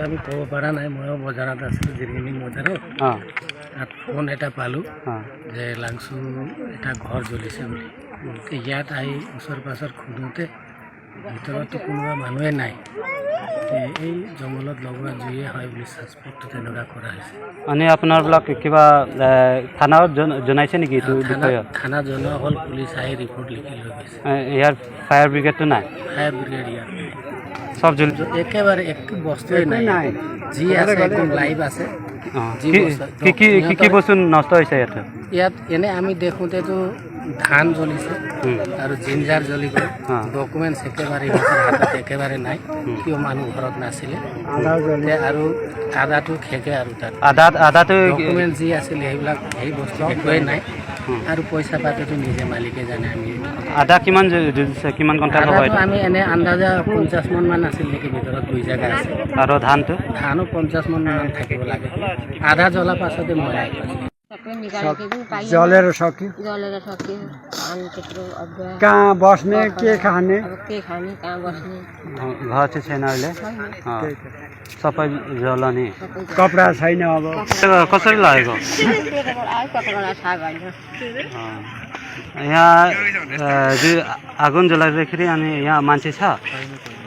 আমি ক'ব পৰা নাই ময়ো বজাৰত আছিলোঁ জিৰগিনি বজাৰত তাত ফোন এটা পালোঁ যে লাংচু এটা ঘৰ জ্বলিছে বুলি ইয়াত আহি ওচৰ পাছৰ খুন্দোতে ভিতৰতো কোনোবা মানুহে নাই এই জংঘলত লগোৱা জুয়ে হয় বুলি ছাছপেক্ট তেনেকুৱা কৰা হৈছে মানে আপোনাৰবিলাক কিবা থানাত জনাইছে নেকি এইটো থানা জনোৱা হ'ল পুলিচ আহি ৰিপৰ্ট লিখি লৈ গৈছে ইয়াৰ ফায়াৰ ব্ৰিগেডটো নাই ফায়াৰ ব্ৰিগেড ইয়াত সব একেবাৰে একো বস্তুৱে নাই যি আছে একদম লাইভ আছে কি বস্তু নষ্ট হৈছে ইয়াত এনে আমি দেখোঁতেতো ধান জ্বলিছে আৰু জিঞ্জাৰ জ্বলি গ'ল ডকুমেণ্টছ একেবাৰে হাতত একেবাৰে নাই কিয় মানুহ ঘৰত নাছিলে আৰু আদাটো খেকে আৰু তাত আদাটো ডকুমেণ্ট যি আছিলে সেইবিলাক সেই বস্তু একোৱেই নাই আৰু পইচা পাতিটো নিজে মালিকে জানে আমি আদা কিমান ঘণ্টা আমি এনে আন্দাজা 50 মন আছিল নেকি ভিতৰত 2 জেগা আছে আৰু ধানো 50 মন থাকিব লাগে আধা জ্বলা পাছতে মৰাই जलेर सक्यो कहाँ बस्ने के खाने घर चाहिँ छैन अहिले सबै जलने कपडा छैन अब कसरी लागेको यहाँ आगो जलाइँदाखेरि अनि यहाँ मान्छे छ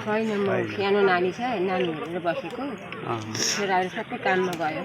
छैन म सानो नानी छ नानी हेरेर बसेको छोराहरू सबै काममा गयो